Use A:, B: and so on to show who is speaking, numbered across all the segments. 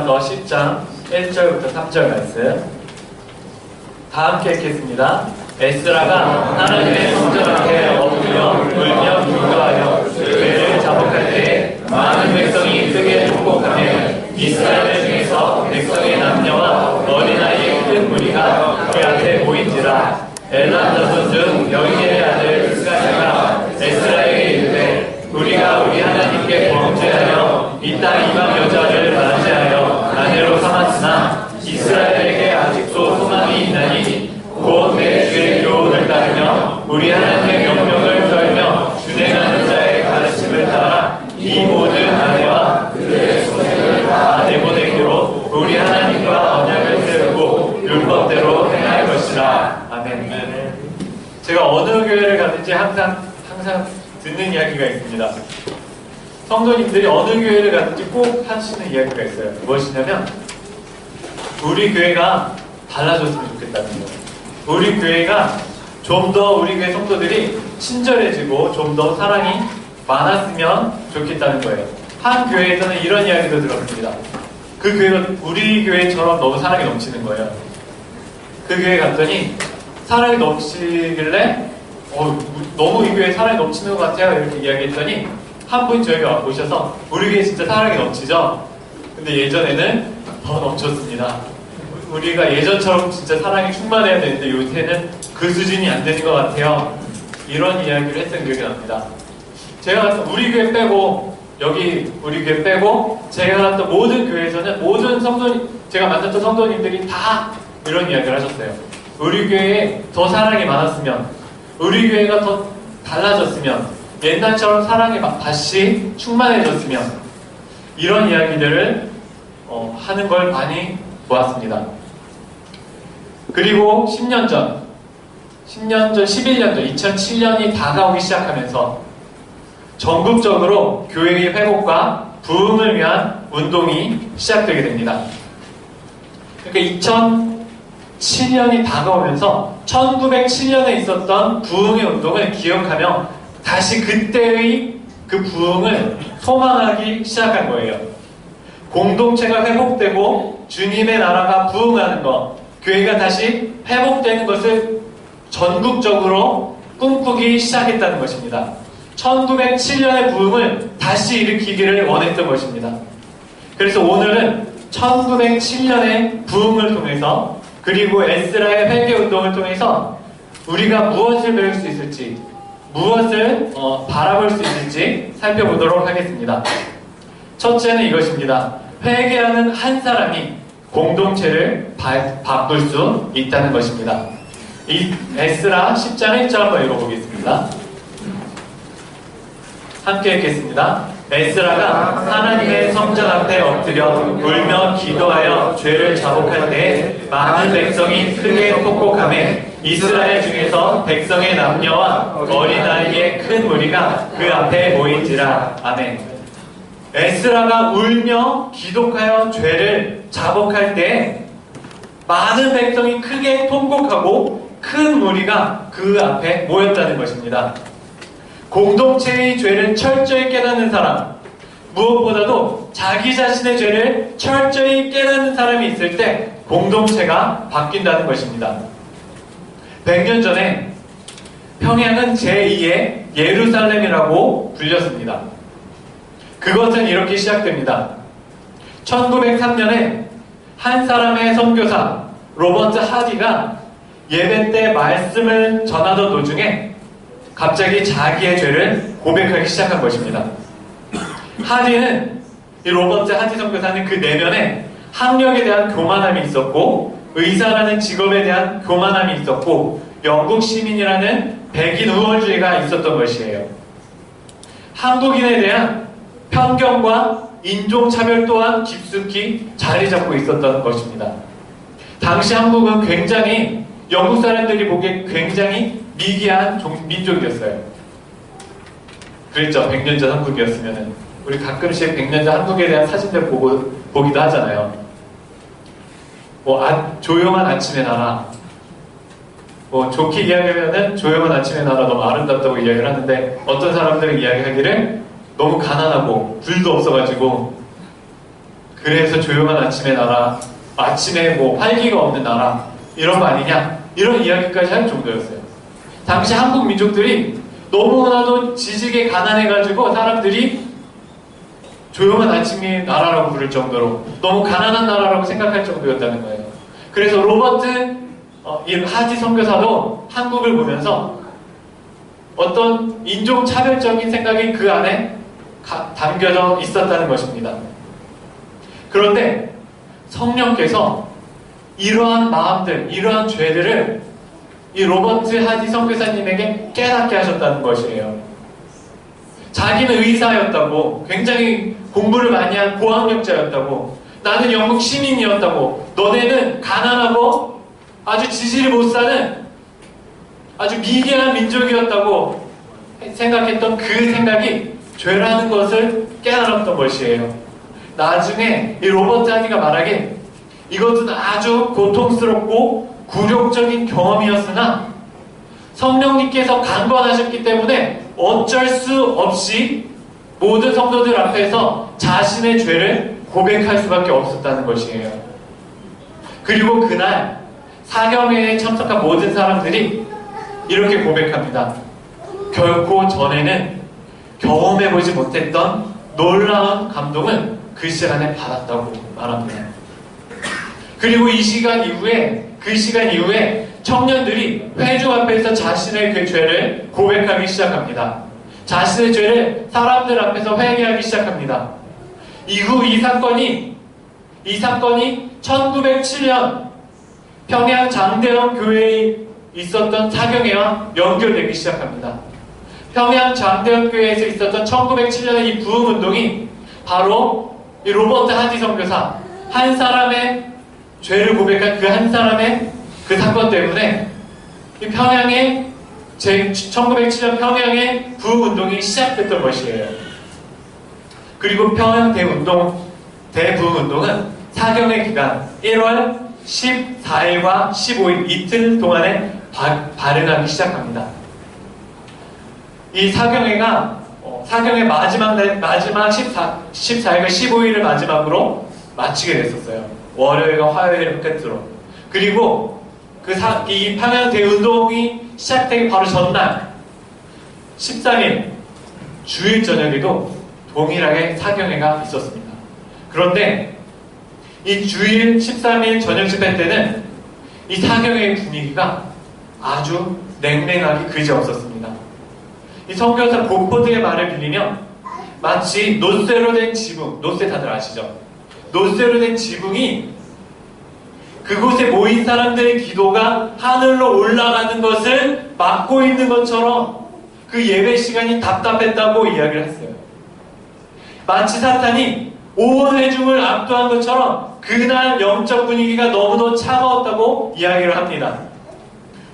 A: 서 10장 1절부터 3절 말씀 다 함께 읽겠습니다. 에스라가 하나님의 성전 앞에 엎드려 울며 기도하여 죄를 자복할 때에 많은 백성이 크게 통곡하며 이스라엘 중에서 백성의 남녀와 어린아이의 큰 무리가 그 앞에 모인지라. 엘람 자손 중 여기의 아들 스가랴가 에스라에게 이르되 우리가 우리 하나님께 범죄하여 이 땅 이방 여자를 맞이하여 아내로 삼았으나 이스라엘에게 아직도 소망이 있나니 곧 내 주의 교훈을 따르며 우리 하나님의 명령을 떨며 준행하는 자의 가르침을 따라 이 모든 아내와 그들의 소생을 다 내보내기로 우리 하나님과 언약을 세우고 율법대로 행할 것이라. 아멘. 제가 어느 교회를 가든지 항상 듣는 이야기가 있습니다. 성도님들이 어느 교회를 가든지 꼭 하시는 이야기가 있어요. 무엇이냐면 우리 교회가 달라졌으면 좋겠다는 거예요. 우리 교회가 좀 더 우리 교회 성도들이 친절해지고 좀 더 사랑이 많았으면 좋겠다는 거예요. 한 교회에서는 이런 이야기도 들었습니다. 그 교회가 우리 교회처럼 너무 사랑이 넘치는 거예요. 그 교회 갔더니 사랑이 넘치길래 너무 이 교회에 사랑이 넘치는 것 같아요 이렇게 이야기했더니 한 분이 저에게 오셔서 우리 교회 진짜 사랑이 넘치죠? 근데 예전에는 더 넘쳤습니다. 우리가 예전처럼 진짜 사랑이 충만해야 되는데 요새는 그 수준이 안 되는 것 같아요. 이런 이야기를 했던 기억이 납니다. 제가 우리 교회 빼고 여기 우리 교회 빼고 제가 갔던 모든 교회에서는 모든 성도님, 제가 만났던 성도님들이 다 이런 이야기를 하셨어요. 우리 교회에 더 사랑이 많았으면, 우리 교회가 더 달라졌으면, 옛날처럼 사랑이 다시 충만해졌으면, 이런 이야기들을 하는 걸 많이 보았습니다. 그리고 11년 전, 2007년이 다가오기 시작하면서 전국적으로 교회의 회복과 부흥을 위한 운동이 시작되게 됩니다. 그러니까 2007년이 다가오면서 1907년에 있었던 부흥의 운동을 기억하며 다시 그때의 그 부흥을 소망하기 시작한 거예요. 공동체가 회복되고 주님의 나라가 부흥하는 것, 교회가 다시 회복되는 것을 전국적으로 꿈꾸기 시작했다는 것입니다. 1907년의 부흥을 다시 일으키기를 원했던 것입니다. 그래서 오늘은 1907년의 부흥을 통해서 그리고 에스라의 회개운동을 통해서 우리가 무엇을 배울 수 있을지, 무엇을 바라볼 수 있을지 살펴보도록 하겠습니다. 첫째는 이것입니다. 회개하는 한 사람이 공동체를 바꿀 수 있다는 것입니다. 이 에스라 10장 1절 한번 읽어보겠습니다. 함께 읽겠습니다. 에스라가 하나님의 성전 앞에 엎드려 울며 기도하여 죄를 자복할 때에 많은 백성이 크게 통곡하며 이스라엘 중에서 백성의 남녀와 어린아이의 큰 무리가 그 앞에 모인지라. 아멘. 에스라가 울며 기도하여 죄를 자복할 때에 많은 백성이 크게 통곡하고 큰 무리가 그 앞에 모였다는 것입니다. 공동체의 죄를 철저히 깨닫는 사람, 무엇보다도 자기 자신의 죄를 철저히 깨닫는 사람이 있을 때 공동체가 바뀐다는 것입니다. 100년 전에 평양은 제2의 예루살렘이라고 불렸습니다. 그것은 이렇게 시작됩니다. 1903년에 한 사람의 선교사 로버트 하디가 예배 때 말씀을 전하던 도중에 갑자기 자기의 죄를 고백하기 시작한 것입니다. 하디는, 이 로버트 하디 선교사는 그 내면에 학력에 대한 교만함이 있었고, 의사라는 직업에 대한 교만함이 있었고, 영국 시민이라는 백인 우월주의가 있었던 것이에요. 한국인에 대한 편견과 인종차별 또한 깊숙이 자리 잡고 있었던 것입니다. 당시 한국은 굉장히 영국 사람들이 보기에 굉장히 미개한 민족이었어요. 그랬죠. 100년 전 한국이었으면은. 우리 가끔씩 100년 전 한국에 대한 사진들 보기도 하잖아요. 조용한 아침의 나라. 좋게 이야기하면은 조용한 아침의 나라 너무 아름답다고 이야기를 하는데 어떤 사람들은 이야기하기를 너무 가난하고 불도 없어가지고 그래서 조용한 아침의 나라, 아침에 뭐 활기가 없는 나라 이런 거 아니냐, 이런 이야기까지 할 정도였어요. 당시 한국 민족들이 너무나도 지식에 가난해가지고 사람들이 조용한 아침의 나라라고 부를 정도로 너무 가난한 나라라고 생각할 정도였다는 거예요. 그래서 로버트 이 하지 선교사도 한국을 보면서 어떤 인종 차별적인 생각이 그 안에 담겨져 있었다는 것입니다. 그런데 성령께서 이러한 마음들, 이러한 죄들을 이 로버트 하지 선교사님에게 깨닫게 하셨다는 것이에요. 자기는 의사였다고, 굉장히 공부를 많이 한 고학력자였다고, 나는 영국 시민이었다고, 너네는 가난하고 아주 지지를 못 사는 아주 미개한 민족이었다고 생각했던 그 생각이 죄라는 것을 깨달았던 것이에요. 나중에 이 로버트 하니가 말하길, 이것은 아주 고통스럽고 굴욕적인 경험이었으나 성령님께서 강권하셨기 때문에 어쩔 수 없이 모든 성도들 앞에서 자신의 죄를 고백할 수밖에 없었다는 것이에요. 그리고 그날 사경회에 참석한 모든 사람들이 이렇게 고백합니다. 결코 전에는 경험해보지 못했던 놀라운 감동을 그 시간에 받았다고 말합니다. 그리고 이 시간 이후에, 그 시간 이후에 청년들이 회중 앞에서 자신의 그 죄를 고백하기 시작합니다. 자신의 죄를 사람들 앞에서 회개하기 시작합니다. 이후 이 사건이 1907년 평양 장대영 교회에 있었던 사경회와 연결되기 시작합니다. 평양 장대영 교회에서 있었던 1907년의 이 부흥운동이 바로 이 로버트 하지 선교사 한 사람의 죄를 고백한 그 한 사람의 그 사건 때문에 이 평양의 1907년 평양의 부흥운동이 시작됐던 것이에요. 그리고 평양 대부흥운동은 사경의 기간 1월 14일과 15일 이틀 동안에 발행하기 시작합니다. 이 사경의 마지막 14일과 15일을 마지막으로 마치게 됐었어요. 월요일과 화요일을 끝으로. 그리고 이 평양 대운동이 시작되기 바로 전날 13일 주일 저녁에도 동일하게 사경회가 있었습니다. 그런데 이 주일 13일 저녁 집회 때는 이 사경회의 분위기가 아주 냉랭하기 그지없었습니다. 이 선교사 고포드의 말을 빌리면 마치 노쇠로 된 지붕, 노쇠 다들 아시죠? 노쇠로 된 지붕이 그곳에 모인 사람들의 기도가 하늘로 올라가는 것을 막고 있는 것처럼 그 예배 시간이 답답했다고 이야기를 했어요. 마치 사탄이 온 회중을 압도한 것처럼 그날 영적 분위기가 너무도 차가웠다고 이야기를 합니다.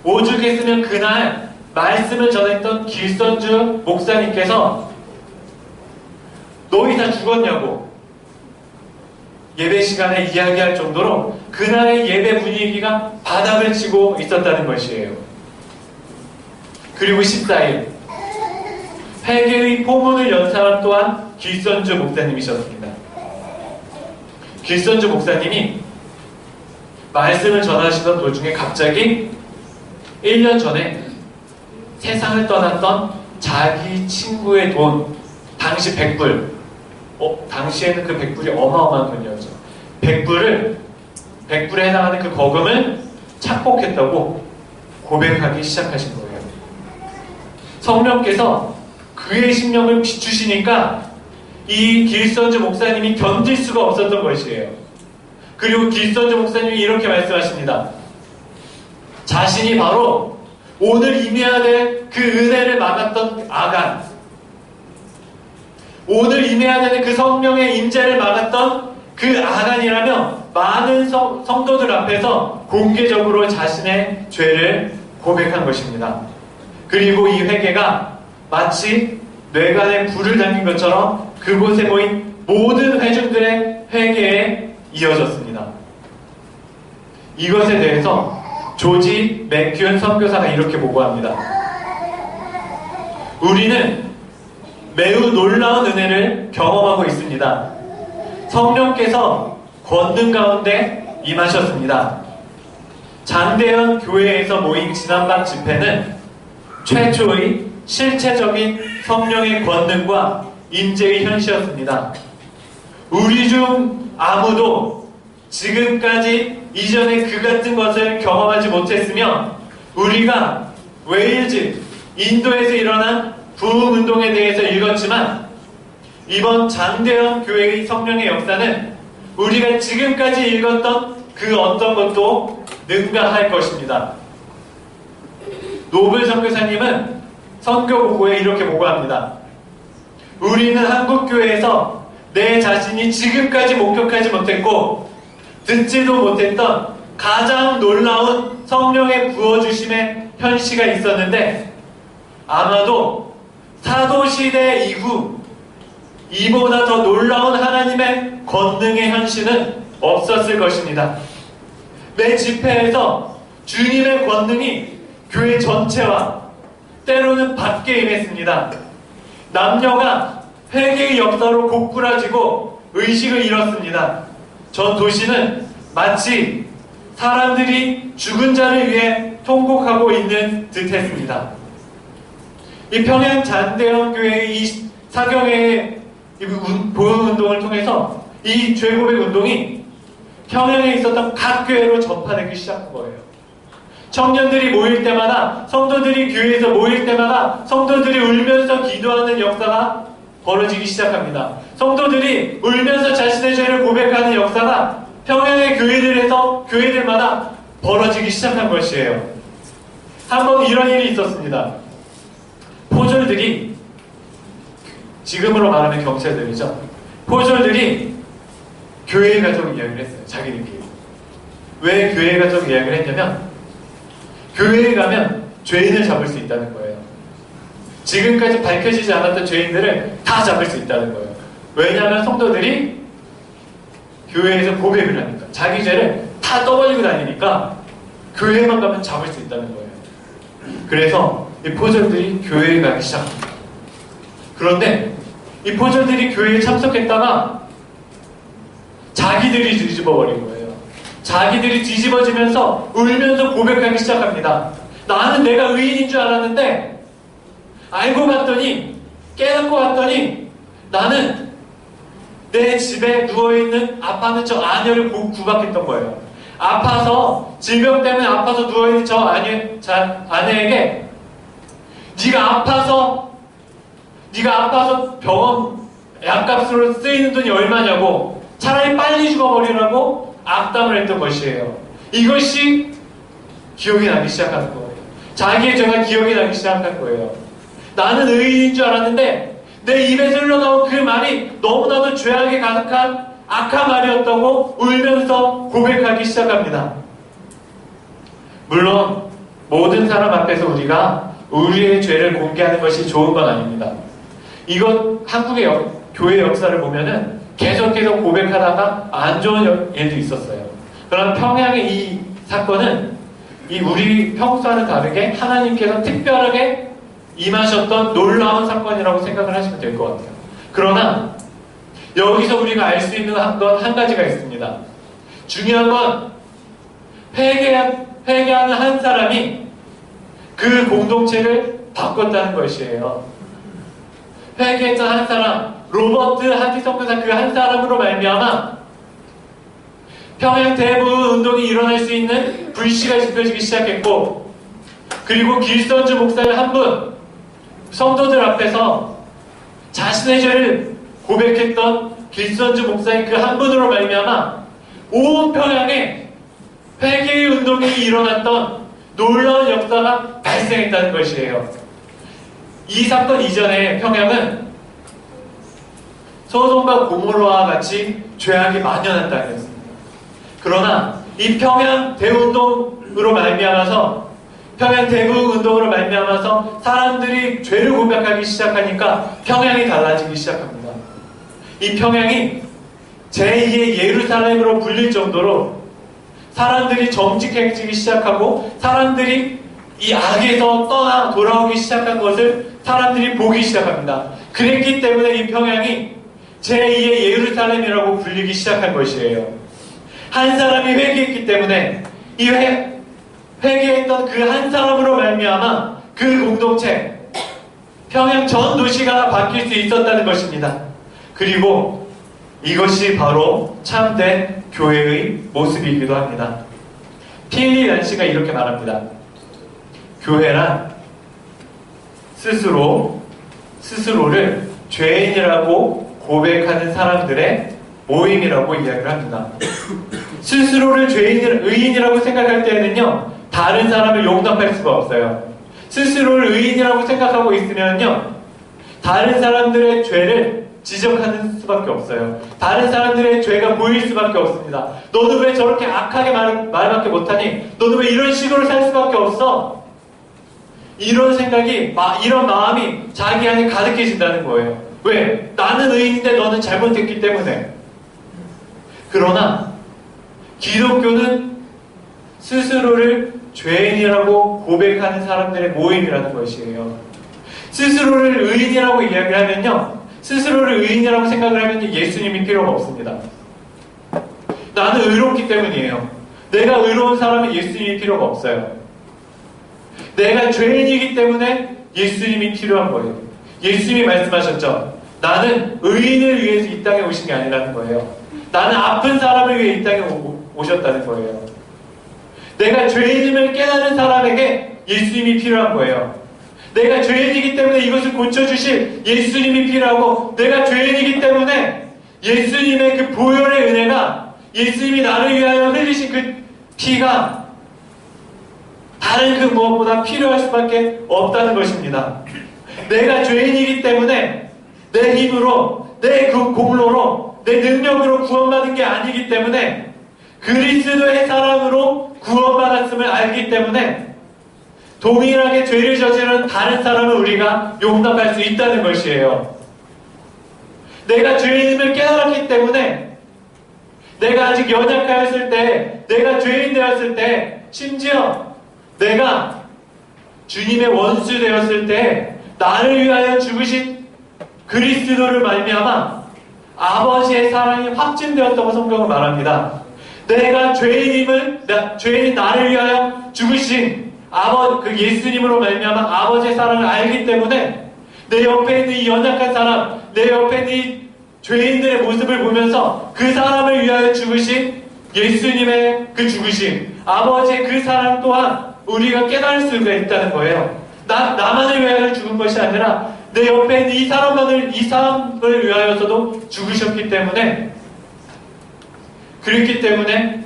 A: 오죽했으면 그날 말씀을 전했던 길선주 목사님께서 너희 다 죽었냐고 예배 시간에 이야기할 정도로 그날의 예배 분위기가 바닥을 치고 있었다는 것이에요. 그리고 14일 회개의 포문을 연 사람 또한 길선주 목사님이셨습니다. 길선주 목사님이 말씀을 전하시던 도중에 갑자기 1년 전에 세상을 떠났던 자기 친구의 돈, 당시 100불, 당시에는 그 100불이 어마어마한 돈이었죠. 100불에 해당하는 그 거금을 착복했다고 고백하기 시작하신 거예요. 성령께서 그의 심령을 비추시니까 이 길선주 목사님이 견딜 수가 없었던 것이에요. 그리고 길선주 목사님이 이렇게 말씀하십니다. 자신이 바로 오늘 임해야 될 그 은혜를 막았던 아간, 오늘 임해야 되는 그 성령의 임재를 막았던 그 아간이라며 많은 성도들 앞에서 공개적으로 자신의 죄를 고백한 것입니다. 그리고 이 회개가 마치 뇌관에 불을 당긴 것처럼 그곳에 모인 모든 회중들의 회개에 이어졌습니다. 이것에 대해서 조지 맥큐언 선교사가 이렇게 보고합니다. 우리는 매우 놀라운 은혜를 경험하고 있습니다. 성령께서 권능 가운데 임하셨습니다. 장대현 교회에서 모인 지난밤 집회는 최초의 실체적인 성령의 권능과 임재의 현시였습니다. 우리 중 아무도 지금까지 이전에 그 같은 것을 경험하지 못했으며, 우리가 웨일즈, 인도에서 일어난 부흥운동에 대해서 읽었지만 이번 장대현 교회의 성령의 역사는 우리가 지금까지 읽었던 그 어떤 것도 능가할 것입니다. 노블 선교사님은 선교 보고에 이렇게 보고합니다. 우리는 한국교회에서 내 자신이 지금까지 목격하지 못했고 듣지도 못했던 가장 놀라운 성령의 부어주심의 현시가 있었는데, 아마도 사도시대 이후 이보다 더 놀라운 하나님의 권능의 현시는 없었을 것입니다. 매 집회에서 주님의 권능이 교회 전체와 때로는 밖에 임했습니다. 남녀가 회개의 역사로 고꾸라지고 의식을 잃었습니다. 전 도시는 마치 사람들이 죽은 자를 위해 통곡하고 있는 듯 했습니다. 이 평양 장대현 교회의 이 사경회의 보응운동을 통해서 이 죄고백 운동이 평양에 있었던 각 교회로 전파되기 시작한 거예요. 청년들이 모일 때마다, 성도들이 교회에서 모일 때마다 성도들이 울면서 기도하는 역사가 벌어지기 시작합니다. 성도들이 울면서 자신의 죄를 고백하는 역사가 평양의 교회들마다 벌어지기 시작한 것이에요. 한번 이런 일이 있었습니다. 포졸들이, 지금으로 말하면 경찰들이죠. 포졸들이 교회에 가자고 이야기를 했어요. 자기들끼리. 왜 교회에 가자고 이야기를 했냐면, 교회에 가면 죄인을 잡을 수 있다는 거예요. 지금까지 밝혀지지 않았던 죄인들을 다 잡을 수 있다는 거예요. 왜냐하면 성도들이 교회에서 고백을 하니까, 자기 죄를 다 떠벌리고 다니니까 교회에만 가면 잡을 수 있다는 거예요. 그래서 이 포졸들이 교회에 가기 시작합니다. 그런데 이 포졸들이 교회에 참석했다가 자기들이 뒤집어버린 거예요. 자기들이 뒤집어지면서 울면서 고백하기 시작합니다. 나는 내가 의인인 줄 알았는데, 알고 봤더니, 깨닫고 봤더니 나는 내 집에 누워있는 아파하는 저 아내를 구박했던 거예요. 아파서, 질병 때문에 아파서 누워있는 저 아내에게 네가 아파서 병원 약값으로 쓰이는 돈이 얼마냐고, 차라리 빨리 죽어버리라고 악담을 했던 것이에요. 이것이 기억이 나기 시작한 거예요. 자기의 죄가 기억이 나기 시작한 거예요. 나는 의인인 줄 알았는데 내 입에서 흘러나온 그 말이 너무나도 죄악에 가득한 악한 말이었다고 울면서 고백하기 시작합니다. 물론 모든 사람 앞에서 우리가 우리의 죄를 공개하는 것이 좋은 건 아닙니다. 이것 한국의 교회 역사를 보면은 계속해서 고백하다가 안 좋은 일도 있었어요. 그러나 평양의 이 사건은 우리 평소와는 다르게 하나님께서 특별하게 임하셨던 놀라운 사건이라고 생각을 하시면 될 것 같아요. 그러나 여기서 우리가 알 수 있는 건 한 가지가 있습니다. 중요한 건 회개하는 한 사람이 그 공동체를 바꿨다는 것이에요. 회개했던 한 사람, 로버트 하디 선교사 그 한 사람으로 말미암아 평양 대부흥 운동이 일어날 수 있는 불씨가 지펴지기 시작했고, 그리고 길선주 목사의 한 분, 성도들 앞에서 자신의 죄를 고백했던 길선주 목사의 그 한 분으로 말미암아 온 평양에 회개의 운동이 일어났던 놀라운 역사가 발생했다는 것이에요. 이 사건 이전에 평양은 소돔과 고모라와 같이 죄악이 만연한 땅이었습니다. 그러나 이 평양 대운동으로 말미암아서, 평양 대부흥 운동으로 말미암아서 사람들이 죄를 고백하기 시작하니까 평양이 달라지기 시작합니다. 이 평양이 제2의 예루살렘으로 불릴 정도로 사람들이 정직해지기 시작하고, 사람들이 이 악에서 떠나 돌아오기 시작한 것을 사람들이 보기 시작합니다. 그랬기 때문에 이 평양이 제2의 예루살렘이라고 불리기 시작한 것이에요. 한 사람이 회개했기 때문에 이 회개했던 그 한 사람으로 말미암아 그 공동체, 평양 전 도시가 바뀔 수 있었다는 것입니다. 그리고 이것이 바로 참된 교회의 모습이기도 합니다. 필리 란시가 이렇게 말합니다. 교회란 스스로를 죄인이라고 고백하는 사람들의 모임이라고 이야기를 합니다. 스스로를 의인이라고 생각할 때에는요, 다른 사람을 용납할 수가 없어요. 스스로를 의인이라고 생각하고 있으면요, 다른 사람들의 죄를 지적하는 수밖에 없어요. 다른 사람들의 죄가 보일 수밖에 없습니다. 너는 왜 저렇게 악하게 말밖에 못하니? 너는 왜 이런 식으로 살 수밖에 없어? 이런 생각이, 이런 마음이 자기 안에 가득해진다는 거예요. 왜? 나는 의인인데 너는 잘못했기 때문에. 그러나 기독교는 스스로를 죄인이라고 고백하는 사람들의 모임이라는 것이에요. 스스로를 의인이라고 이야기를 하면요, 스스로를 의인이라고 생각을 하면 예수님이 필요가 없습니다. 나는 의롭기 때문이에요. 내가 의로운 사람은 예수님이 필요가 없어요. 내가 죄인이기 때문에 예수님이 필요한 거예요. 예수님이 말씀하셨죠. 나는 의인을 위해서 이 땅에 오신 게 아니라는 거예요. 나는 아픈 사람을 위해 이 땅에 오셨다는 거예요. 내가 죄인임을 깨달은 사람에게 예수님이 필요한 거예요. 내가 죄인이기 때문에 이것을 고쳐주실 예수님이 필요하고, 내가 죄인이기 때문에 예수님의 그 보혈의 은혜가, 예수님이 나를 위하여 흘리신 그 피가 다른 그 무엇보다 필요할 수밖에 없다는 것입니다. 내가 죄인이기 때문에 내 힘으로, 내 그 공로로, 내 능력으로 구원받은 게 아니기 때문에, 그리스도의 사랑으로 구원받았음을 알기 때문에 동일하게 죄를 저지른 다른 사람을 우리가 용납할 수 있다는 것이에요. 내가 죄인임을 깨달았기 때문에, 내가 아직 연약하였을 때, 내가 죄인 되었을 때, 심지어 내가 주님의 원수 되었을 때 나를 위하여 죽으신 그리스도를 말미암아 아버지의 사랑이 확증되었다고 성경은 말합니다. 내가 죄인인 나를 위하여 죽으신 그 예수님으로 말미암아 아버지의 사랑을 알기 때문에, 내 옆에 있는 이 연약한 사람, 내 옆에 있는 이 죄인들의 모습을 보면서 그 사람을 위하여 죽으신 예수님의 그 죽으심, 아버지의 그 사랑 또한 우리가 깨달을 수가 있다는 거예요. 나만을 위하여 죽은 것이 아니라 내 옆에 있는 이 사람을 위하여서도 죽으셨기 때문에, 그렇기 때문에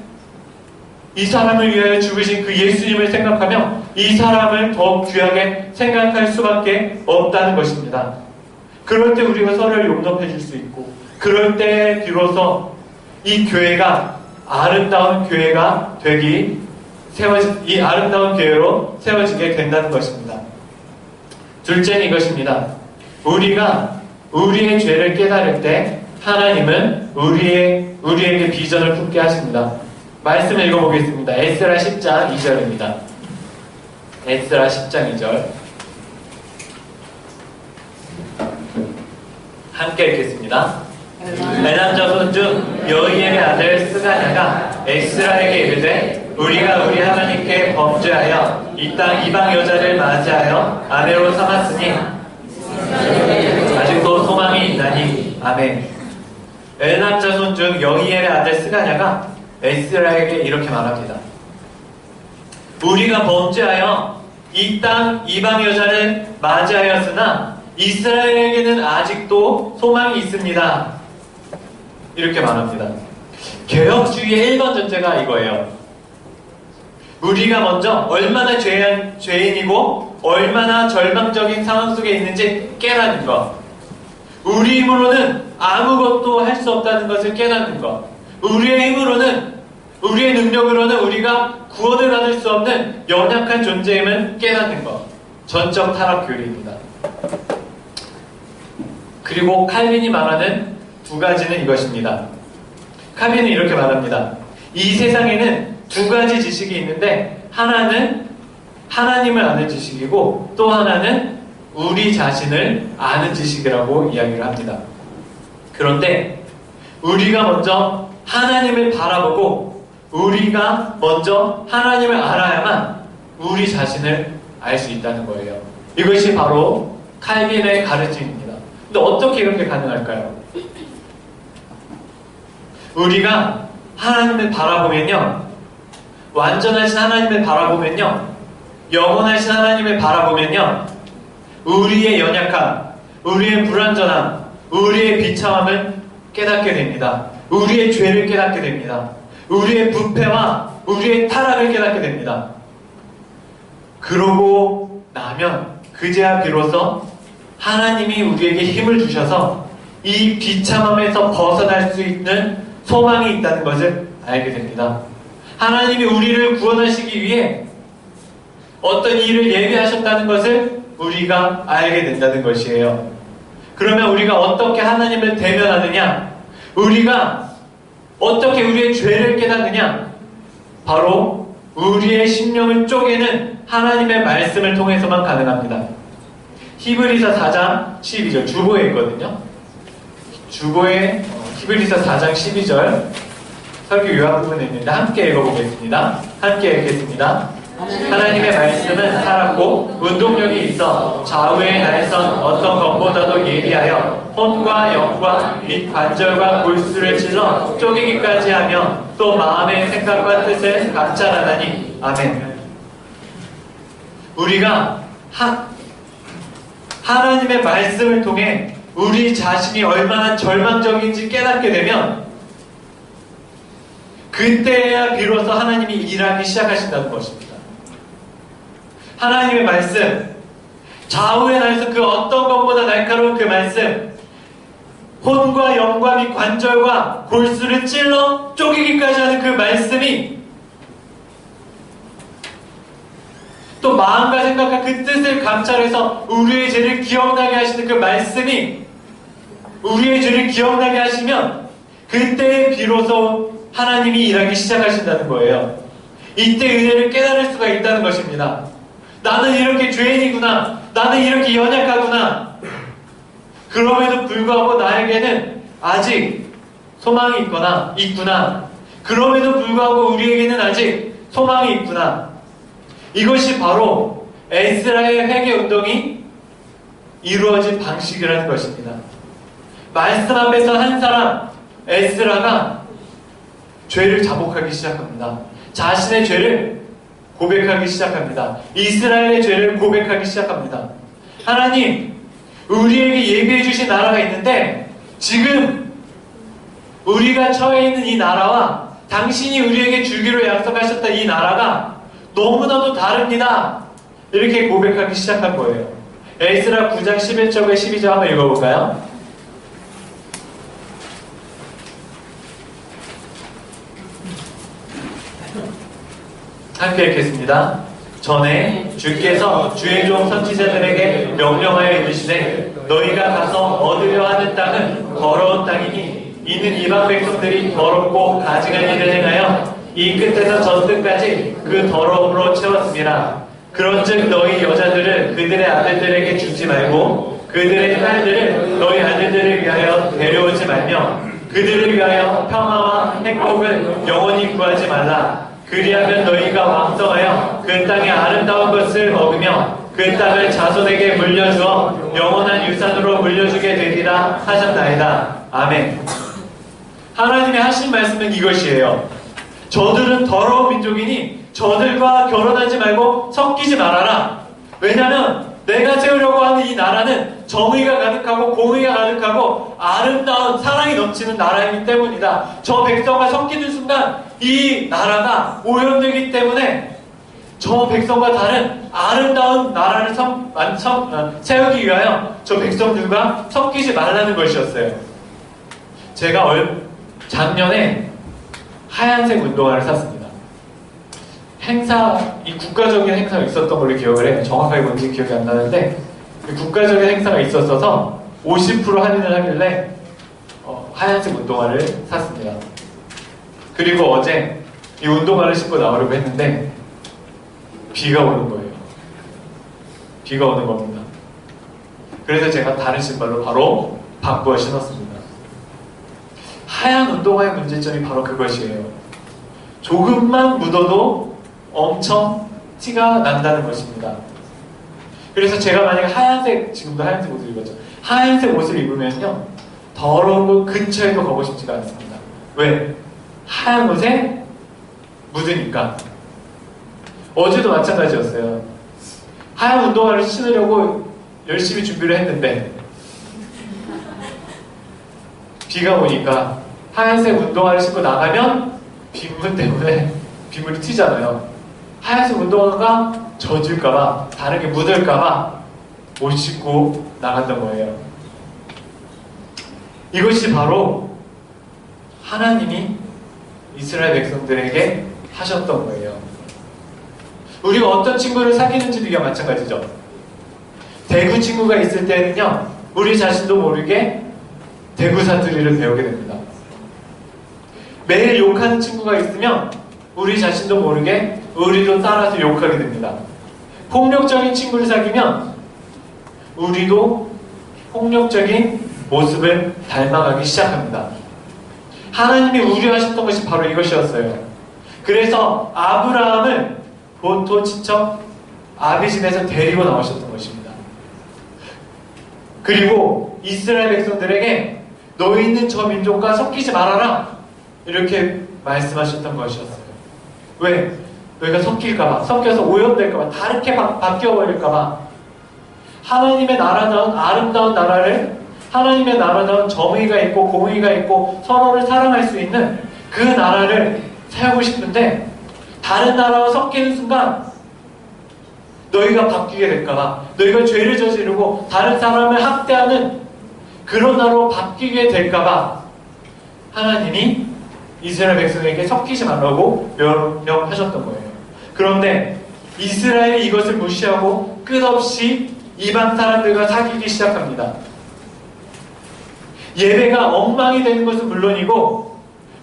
A: 이 사람을 위하여 죽으신 그 예수님을 생각하며 이 사람을 더욱 귀하게 생각할 수밖에 없다는 것입니다. 그럴 때 우리가 서로를 용납해 줄 수 있고, 그럴 때 비로소 이 교회가 아름다운 교회가 이 아름다운 교회로 세워지게 된다는 것입니다. 둘째는 이것입니다. 우리가 우리의 죄를 깨달을 때 하나님은 우리에게 비전을 품게 하십니다. 말씀을 읽어보겠습니다. 에스라 10장 2절입니다. 에스라 10장 2절 함께 읽겠습니다. 에람 자손 중 여이엘의 아들 스가냐가 에스라에게 이르되, 우리가 우리 하나님께 범죄하여 이 땅 이방 여자를 맞이하여 아내로 삼았으니 아직도 소망이 있나니. 아멘. 엘람 자손 중 여이엘의 아들 스가냐가 에스라에게 이렇게 말합니다. 우리가 범죄하여 이 땅 이방 여자를 맞이하였으나 이스라엘에게는 아직도 소망이 있습니다. 이렇게 말합니다. 개혁주의의 1번 전제가 이거예요. 우리가 먼저 얼마나 죄인이고 얼마나 절망적인 상황 속에 있는지 깨닫는 것. 우리 힘으로는 아무것도 할 수 없다는 것을 깨닫는 것. 우리의 힘으로는, 우리의 능력으로는 우리가 구원을 받을 수 없는 연약한 존재임을 깨닫는 것. 전적 타락 교리입니다. 그리고 칼빈이 말하는 두 가지는 이것입니다. 칼빈은 이렇게 말합니다. 이 세상에는 두 가지 지식이 있는데, 하나는 하나님을 아는 지식이고 또 하나는 우리 자신을 아는 지식이라고 이야기를 합니다. 그런데 우리가 먼저 하나님을 바라보고 우리가 먼저 하나님을 알아야만 우리 자신을 알 수 있다는 거예요. 이것이 바로 칼빈의 가르침입니다. 근데 어떻게 그렇게 가능할까요? 우리가 하나님을 바라보면요, 완전하신 하나님을 바라보면요, 영원하신 하나님을 바라보면요, 우리의 연약함, 우리의 불완전함, 우리의 비참함을 깨닫게 됩니다. 우리의 죄를 깨닫게 됩니다. 우리의 부패와 우리의 타락을 깨닫게 됩니다. 그러고 나면 그제야 비로소 하나님이 우리에게 힘을 주셔서 이 비참함에서 벗어날 수 있는 소망이 있다는 것을 알게 됩니다. 하나님이 우리를 구원하시기 위해 어떤 일을 예비하셨다는 것을 우리가 알게 된다는 것이에요. 그러면 우리가 어떻게 하나님을 대면하느냐? 우리가 어떻게 우리의 죄를 깨닫느냐? 바로 우리의 심령을 쪼개는 하나님의 말씀을 통해서만 가능합니다. 히브리서 4장 12절 주보에 있거든요. 주보에 히브리서 4장 12절 설교 요약 부분에 있는데 함께 읽어보겠습니다. 함께 읽겠습니다. 하나님의 말씀은 살았고 운동력이 있어 좌우의 날선 어떤 것보다도 예리하여 혼과 영과 및 관절과 골수를 찔러 쪼개기까지 하며 또 마음의 생각과 뜻을 감찰하다니. 아멘. 우리가 하나님의 말씀을 통해 우리 자신이 얼마나 절망적인지 깨닫게 되면 그때야 비로소 하나님이 일하기 시작하신다는 것입니다. 하나님의 말씀, 좌우의 날선 그 어떤 것보다 날카로운 그 말씀, 혼과 영과 및 관절과 골수를 찔러 쪼개기까지 하는 그 말씀이 또 마음과 생각과 그 뜻을 감찰해서 우리의 죄를 기억나게 하시는 그 말씀이 우리의 죄를 기억나게 하시면 그때 비로소 하나님이 일하기 시작하신다는 거예요. 이때 은혜를 깨달을 수가 있다는 것입니다. 나는 이렇게 죄인이구나. 나는 이렇게 연약하구나. 그럼에도 불구하고 나에게는 아직 소망이 있구나. 그럼에도 불구하고 우리에게는 아직 소망이 있구나. 이것이 바로 에스라의 회개운동이 이루어진 방식이라는 것입니다. 말씀 앞에서 한 사람 에스라가 죄를 자복하기 시작합니다. 자신의 죄를 고백하기 시작합니다. 이스라엘의 죄를 고백하기 시작합니다. 하나님, 우리에게 예비해 주신 나라가 있는데 지금 우리가 처해 있는 이 나라와 당신이 우리에게 주기로 약속하셨던 이 나라가 너무나도 다릅니다. 이렇게 고백하기 시작한 거예요. 에스라 9장 11절에 12절 한번 읽어볼까요? 함께 읽겠습니다. 전에 주께서 주의 종 선지자들에게 명령하여 이르시되 너희가 가서 얻으려 하는 땅은 더러운 땅이니 이는 이방 백성들이 더럽고 가증한 일을 행하여 이 끝에서 저 끝까지 그 더러움으로 채웠습니다. 그런즉 너희 여자들을 그들의 아들들에게 주지 말고 그들의 딸들을 너희 아들들을 위하여 데려오지 말며 그들을 위하여 평화와 행복을 영원히 구하지 말라. 그리하면 너희가 왕성하여 그 땅의 아름다운 것을 먹으며 그 땅을 자손에게 물려주어 영원한 유산으로 물려주게 되리라 하셨나이다. 아멘. 하나님의 하신 말씀은 이것이에요. 저들은 더러운 민족이니 저들과 결혼하지 말고 섞이지 말아라. 왜냐하면 내가 세우려고 하는 이 나라는 정의가 가득하고 공의가 가득하고 아름다운 사랑이 넘치는 나라이기 때문이다. 저 백성과 섞이는 순간 이 나라가 오염되기 때문에 저 백성과 다른 아름다운 나라를 세우기 위하여 저 백성들과 섞이지 말라는 것이었어요. 제가 작년에 하얀색 운동화를 샀습니다. 이 국가적인 행사가 있었던 걸로 기억을 해요. 정확하게 뭔지 기억이 안 나는데 국가적인 행사가 있었어서 50% 할인을 하길래 하얀색 운동화를 샀습니다. 그리고 어제 이 운동화를 신고 나오려고 했는데 비가 오는 거예요. 비가 오는 겁니다. 그래서 제가 다른 신발로 바로 바꾸어 신었습니다. 하얀 운동화의 문제점이 바로 그것이에요. 조금만 묻어도 엄청 티가 난다는 것입니다. 그래서 제가 만약에 하얀색, 지금도 하얀색 옷을 입었죠. 하얀색 옷을 입으면요, 더러운 곳 근처에도 가고 싶지가 않습니다. 왜? 하얀 옷에 묻으니까. 어제도 마찬가지였어요. 하얀 운동화를 신으려고 열심히 준비를 했는데 비가 오니까 하얀색 운동화를 신고 나가면 빗물 때문에 빗물이 튀잖아요. 하얀색 운동화가 젖을까봐, 다른 게 묻을까봐 못 신고 나갔던 거예요. 이것이 바로 하나님이 이스라엘 백성들에게 하셨던 거예요. 우리가 어떤 친구를 사귀는지도 이와 마찬가지죠. 대구 친구가 있을 때는요, 우리 자신도 모르게 대구 사투리를 배우게 됩니다. 매일 욕하는 친구가 있으면 우리 자신도 모르게 우리도 따라서 욕하게 됩니다. 폭력적인 친구를 사귀면 우리도 폭력적인 모습을 닮아가기 시작합니다. 하나님이 우려하셨던 것이 바로 이것이었어요. 그래서 아브라함을 본토 친척 아비집에서 데리고 나오셨던 것입니다. 그리고 이스라엘 백성들에게 너희 있는 저 민족과 섞이지 말아라, 이렇게 말씀하셨던 것이었어요. 왜? 너희가 섞일까봐, 섞여서 오염될까봐, 다르게 바뀌어버릴까봐. 하나님의 나라다운 아름다운 나라를, 하나님의 나라다운 정의가 있고 공의가 있고 서로를 사랑할 수 있는 그 나라를 세우고 싶은데, 다른 나라와 섞이는 순간 너희가 바뀌게 될까봐, 너희가 죄를 저지르고 다른 사람을 학대하는 그런 나라로 바뀌게 될까봐 하나님이 이스라엘 백성에게 섞이지 말라고 명령하셨던 거예요. 그런데 이스라엘이 이것을 무시하고 끝없이 이방 사람들과 사귀기 시작합니다. 예배가 엉망이 되는 것은 물론이고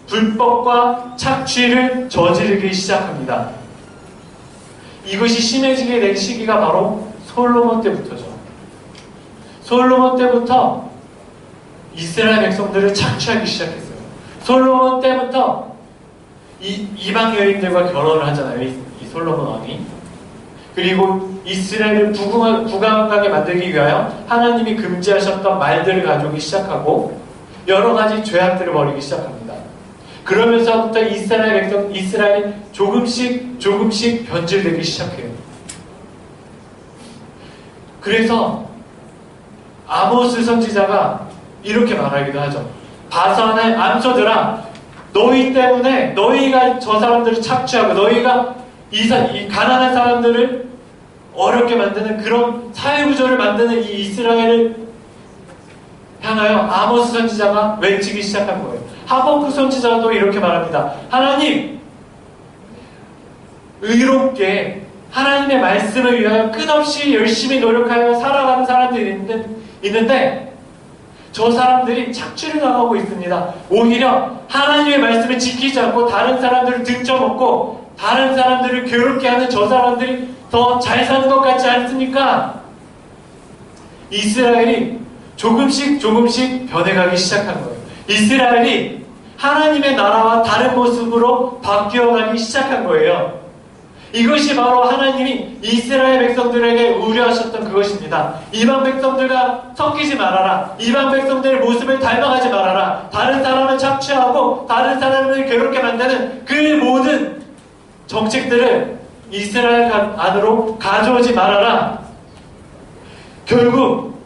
A: 불법과 착취를 저지르기 시작합니다. 이것이 심해지게 된 시기가 바로 솔로몬 때부터죠. 솔로몬 때부터 이스라엘 백성들을 착취하기 시작했어요. 솔로몬 때부터 이방 여인들과 결혼을 하잖아요. 이 솔로몬 왕이. 그리고 이스라엘을 부강하게 만들기 위하여 하나님이 금지하셨던 말들을 가져오기 시작하고 여러 가지 죄악들을 벌이기 시작합니다. 그러면서부터 이스라엘이 조금씩 변질되기 시작해요. 그래서 아모스 선지자가 이렇게 말하기도 하죠. 바산의 암소들아, 너희 때문에 너희가 저 사람들을 착취하고 너희가 이 가난한 사람들을 어렵게 만드는 그런 사회구조를 만드는 이 이스라엘을 향하여 아모스 선지자가 외치기 시작한 거예요. 하박국 선지자도 이렇게 말합니다. 하나님, 의롭게 하나님의 말씀을 위하여 끝없이 열심히 노력하여 살아가는 사람들이 있는데 저 사람들이 착취를 당하고 있습니다. 오히려 하나님의 말씀을 지키지 않고 다른 사람들을 등쳐먹고 다른 사람들을 괴롭게 하는 저 사람들이 더 잘 사는 것 같지 않습니까? 이스라엘이 조금씩 변해가기 시작한 거예요. 이스라엘이 하나님의 나라와 다른 모습으로 바뀌어가기 시작한 거예요. 이것이 바로 하나님이 이스라엘 백성들에게 우려하셨던 그것입니다. 이방 백성들과 섞이지 말아라. 이방 백성들의 모습을 닮아가지 말아라. 다른 사람을 착취하고 다른 사람을 괴롭게 만드는 그 모든 정책들을 이스라엘 안으로 가져오지 말아라. 결국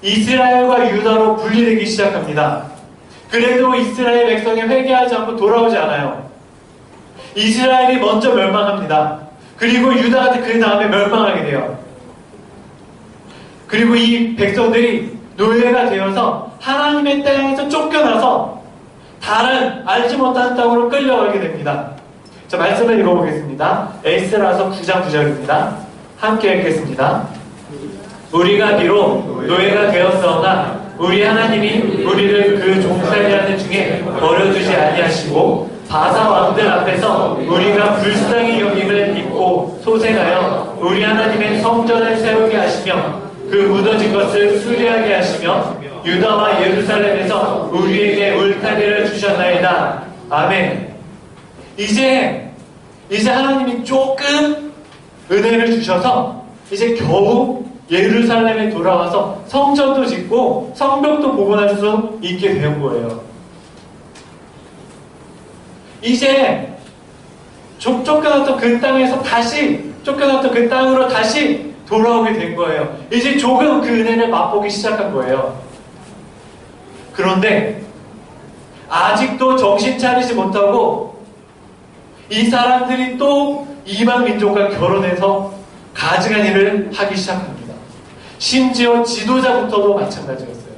A: 이스라엘과 유다로 분리되기 시작합니다. 그래도 이스라엘 백성이 회개하지 않고 돌아오지 않아요. 이스라엘이 먼저 멸망합니다. 그리고 유다가 그 다음에 멸망하게 돼요. 그리고 이 백성들이 노예가 되어서 하나님의 땅에서 쫓겨나서 다른 알지 못하는 땅으로 끌려가게 됩니다. 자, 말씀을 읽어보겠습니다. 에스라서 9장 9절입니다. 함께 읽겠습니다. 우리가 비록 노예가 되었으나 우리 하나님이 우리를 그 종살이하는 중에 버려두지 아니하시고 바사 왕들 앞에서 우리가 불쌍히 여김을 입고 소생하여 우리 하나님의 성전을 세우게 하시며 그 무너진 것을 수리하게 하시며 유다와 예루살렘에서 우리에게 울타리를 주셨나이다. 아멘. 이제 하나님이 조금 은혜를 주셔서 이제 겨우 예루살렘에 돌아와서 성전도 짓고 성벽도 복원할 수 있게 된 거예요. 이제 쫓겨났던 그 땅에서 쫓겨났던 그 땅으로 다시 돌아오게 된 거예요. 이제 조금 그 은혜를 맛보기 시작한 거예요. 그런데 아직도 정신 차리지 못하고 이 사람들이 또 이방 민족과 결혼해서 가증한 일을 하기 시작합니다. 심지어 지도자부터도 마찬가지였어요.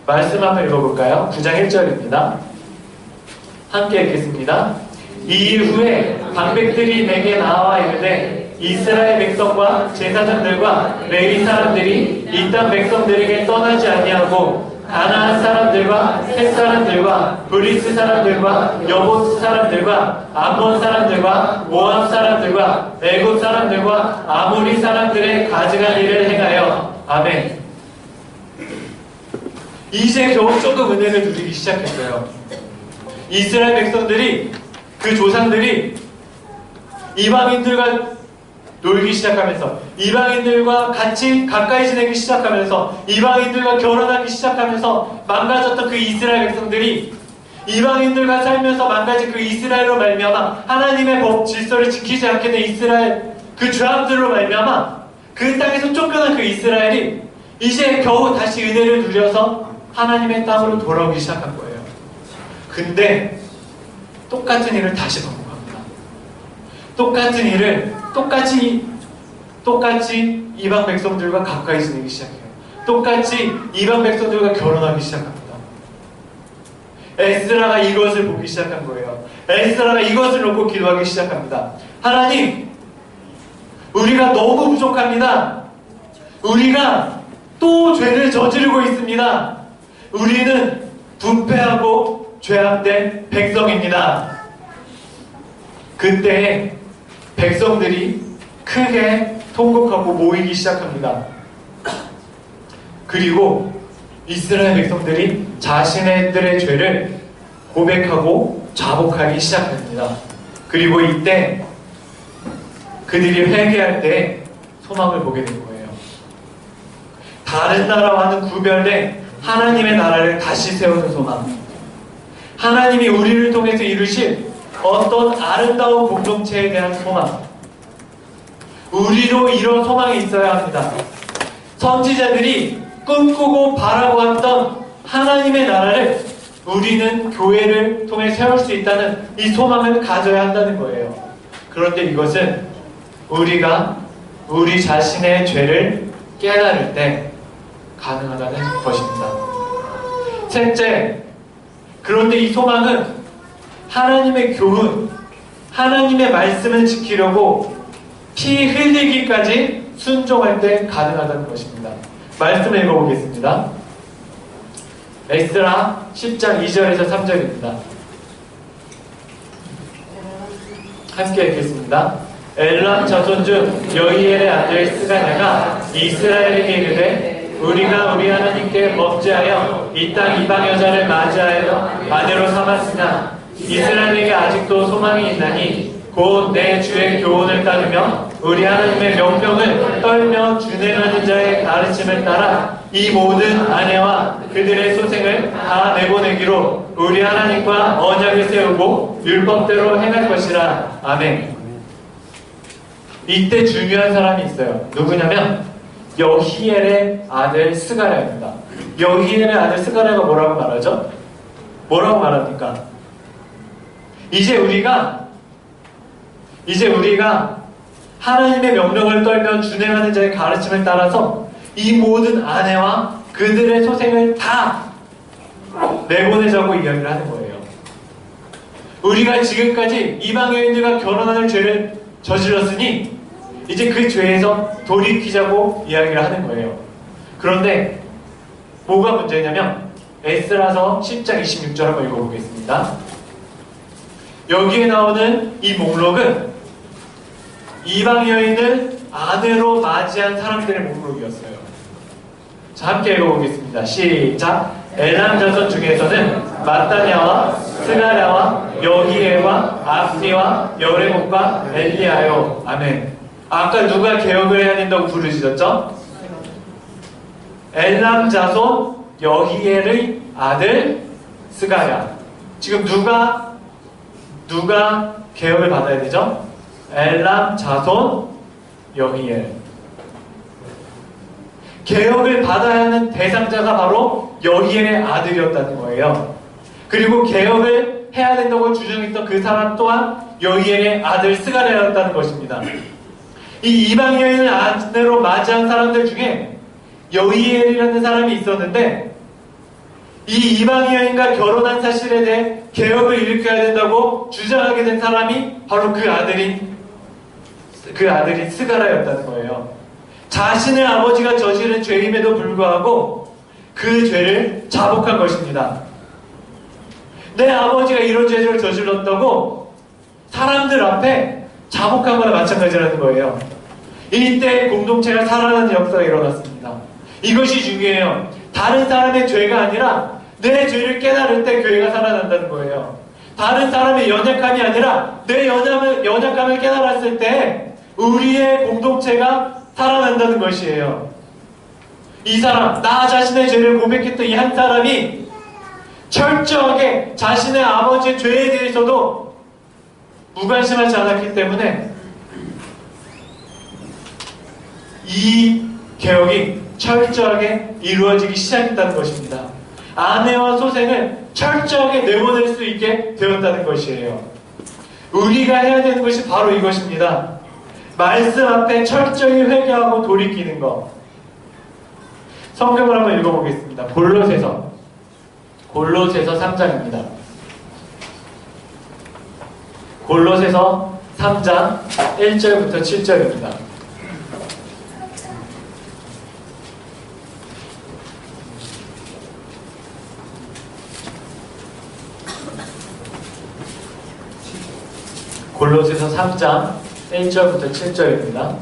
A: 말씀 한번 읽어볼까요? 9장 1절입니다. 함께 읽겠습니다. 이 이후에 방백들이 내게 나와 이르되 이스라엘 백성과 제사장들과 레위 사람들이 이 땅 백성들에게 떠나지 아니하고 가나안 사람들과 헷 사람들과 브리스 사람들과 여봇 사람들과 암몬 사람들과 모압 사람들과 애굽 사람들과 아모리 사람들의 가증한 일을 행하여 아멘. 이제 겨우 조금 은혜를 누리기 시작했어요. 이스라엘 백성들이 그 조상들이 이방인들과 놀기 시작하면서 이방인들과 같이 가까이 지내기 시작하면서 이방인들과 결혼하기 시작하면서 망가졌던 그 이스라엘 백성들이 이방인들과 살면서 망가진 그 이스라엘로 말미암아 하나님의 법 질서를 지키지 않게 된 이스라엘 그 죄악들로 말미암아 그 땅에서 쫓겨난 그 이스라엘이 이제 겨우 다시 은혜를 누려서 하나님의 땅으로 돌아오기 시작한 거예요. 근데 똑같은 일을 다시 반복합니다. 똑같은 일을 똑같이 이방 백성들과 가까이 지내기 시작해요. 똑같이 이방 백성들과 결혼하기 시작합니다. 에스라가 이것을 보기 시작한 거예요. 에스라가 이것을 놓고 기도하기 시작합니다. 하나님, 우리가 너무 부족합니다. 우리가 또 죄를 저지르고 있습니다. 우리는 부패하고 죄악된 백성입니다. 그때 백성들이 크게 통곡하고 모이기 시작합니다. 그리고 이스라엘 백성들이 자신들의 죄를 고백하고 자복하기 시작합니다. 그리고 이때 그들이 회개할 때 소망을 보게 된 거예요. 다른 나라와는 구별된 하나님의 나라를 다시 세우는 소망. 하나님이 우리를 통해서 이루실 어떤 아름다운 공동체에 대한 소망. 우리도 이런 소망이 있어야 합니다. 선지자들이 꿈꾸고 바라보았던 하나님의 나라를 우리는 교회를 통해 세울 수 있다는 이 소망을 가져야 한다는 거예요. 그런데 이것은 우리가 우리 자신의 죄를 깨달을 때 가능하다는 것입니다. 셋째, 그런데 이 소망은 하나님의 교훈, 하나님의 말씀을 지키려고 피 흘리기까지 순종할 때 가능하다는 것입니다. 말씀을 읽어보겠습니다. 에스라 10장 2절에서 3절입니다. 함께 읽겠습니다. 엘람 자손 중 여히엘의 아들 스가냐가 이스라엘에게 이르되 우리가 우리 하나님께 범죄하여 이 땅 이방 여자를 맞이하여 아내로 삼았으나 이스라엘에게 아직도 소망이 있나니 곧 내 주의 교훈을 따르며 우리 하나님의 명령을 떨며 준행하는 자의 가르침을 따라 이 모든 아내와 그들의 소생을 다 내보내기로 우리 하나님과 언약을 세우고 율법대로 행할 것이라. 아멘. 이때 중요한 사람이 있어요. 누구냐면 여히엘의 아들 스가랴입니다. 여히엘의 아들 스가랴가 뭐라고 말하죠? 뭐라고 말합니까? 이제 우리가 하나님의 명령을 떨며 준행하는 자의 가르침을 따라서 이 모든 아내와 그들의 소생을 다 내보내자고 이야기를 하는 거예요. 우리가 지금까지 이방 여인들과 결혼하는 죄를 저질렀으니 이제 그 죄에서 돌이키자고 이야기를 하는 거예요. 그런데 뭐가 문제냐면 에스라서 10장 26절 한번 읽어보겠습니다. 여기에 나오는 이 목록은 이방 여인을 아내로 맞이한 사람들의 목록이었어요. 자, 함께 읽어보겠습니다. 시작. 엘람 자손 중에서는 마따냐와 스가랴와 여히엘과 압디와 여레목과 엘리야요. 아멘. 아까 누가 개혁을 해야 된다고 부르셨죠? 엘람 자손 여히엘의 아들 스가랴. 지금 누가 개혁을 받아야 되죠? 엘람 자손 여히엘. 개혁을 받아야 하는 대상자가 바로 여히엘의 아들이었다는 거예요. 그리고 개혁을 해야 된다고 주장했던 그 사람 또한 여히엘의 아들 스가랴였다는 것입니다. 이 이방 여인을 아내로 맞이한 사람들 중에 여히엘이라는 사람이 있었는데, 이 이방 여인과 결혼한 사실에 대해 개혁을 일으켜야 된다고 주장하게 된 사람이 바로 그 아들인 스가랴였다는 거예요. 자신의 아버지가 저지른 죄임에도 불구하고 그 죄를 자복한 것입니다. 내 아버지가 이런 죄를 저질렀다고 사람들 앞에 자복한 거나 마찬가지라는 거예요. 이때 공동체가 살아나는 역사가 일어났습니다. 이것이 중요해요. 다른 사람의 죄가 아니라 내 죄를 깨달을 때 교회가 살아난다는 거예요. 다른 사람의 연약함이 아니라 내 연약함을 깨달았을 때 우리의 공동체가 살아난다는 것이에요. 이 사람, 나 자신의 죄를 고백했던 이 한 사람이 철저하게 자신의 아버지의 죄에 대해서도 무관심하지 않았기 때문에 이 개혁이 철저하게 이루어지기 시작했다는 것입니다. 아내와 소생을 철저하게 내보낼 수 있게 되었다는 것이에요. 우리가 해야 되는 것이 바로 이것입니다. 말씀 앞에 철저히 회개하고 돌이키는 것. 성경을 한번 읽어보겠습니다. 골로새서 3장입니다. 골로새서 3장 1절부터 7절입니다. 골로새서 3장 1절부터 7절입니다.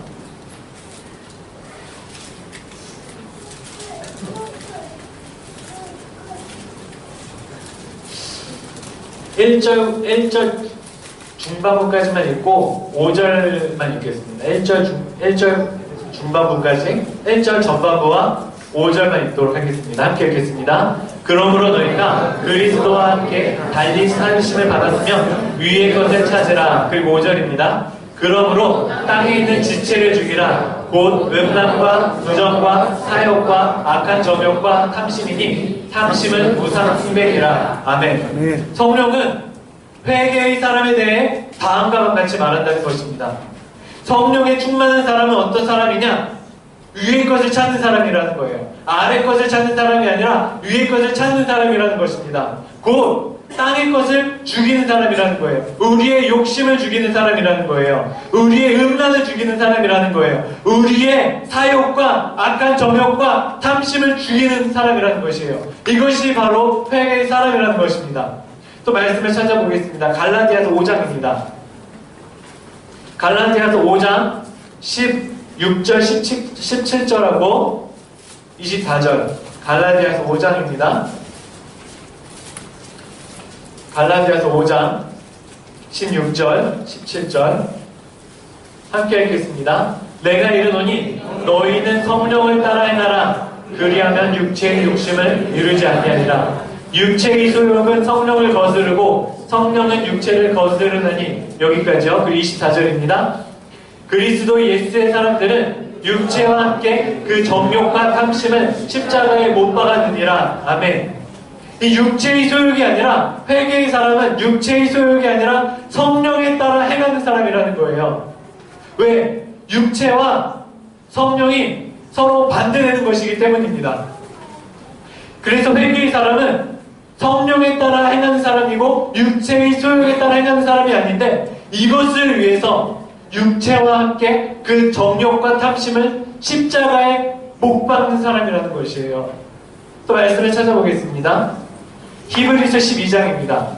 A: (1절) 중반부까지만 읽고 5절만 읽겠습니다. 1절 중반부까지 1절 전반부와 5절만 읽도록 하겠습니다. 함께 읽겠습니다. 그러므로 너희가 그리스도와 함께 달리 살리심을 받았으면 위의 것을 찾으라. 그리고 5절입니다. 그러므로 땅에 있는 지체를 죽이라. 곧 음란과 부정과 사욕과 악한 정욕과 탐심이니 탐심은 무상 숭배이라. 아멘. 성령은 회개의 사람에 대해 다음과 같이 말한다는 것입니다. 성령에 충만한 사람은 어떤 사람이냐? 위의 것을 찾는 사람이라는 거예요. 아래 것을 찾는 사람이 아니라 위의 것을 찾는 사람이라는 것입니다. 곧 땅의 것을 죽이는 사람이라는 거예요. 우리의 욕심을 죽이는 사람이라는 거예요. 우리의 음란을 죽이는 사람이라는 거예요. 우리의 사욕과 악한 정욕과 탐심을 죽이는 사람이라는 것이에요. 이것이 바로 회개의 사람이라는 것입니다. 또 말씀을 찾아보겠습니다. 갈라디아서 5장입니다. 갈라디아서 5장 16절, 17절하고 24절. 갈라디아서 5장입니다. 갈라디아서 5장 16절, 17절 함께 읽겠습니다. 내가 이르노니 너희는 성령을 따라 행하라. 그리하면 육체의 욕심을 이루지 아니하리라. 육체의 소욕은 성령을 거스르고 성령은 육체를 거스르나니. 여기까지요. 그리고 24절입니다. 그리스도 예수의 사람들은 육체와 함께 그 정욕과 탐심을 십자가에 못 박았느니라. 아멘. 이 육체의 소욕이 아니라, 회개의 사람은 육체의 소욕이 아니라 성령에 따라 행하는 사람이라는 거예요. 왜? 육체와 성령이 서로 반대되는 것이기 때문입니다. 그래서 회개의 사람은 성령에 따라 행하는 사람이고 육체의 소욕에 따라 행하는 사람이 아닌데, 이것을 위해서 육체와 함께 그 정욕과 탐심을 십자가에 못 박는 사람이라는 것이에요. 또 말씀을 찾아보겠습니다. 히브리서 12장입니다.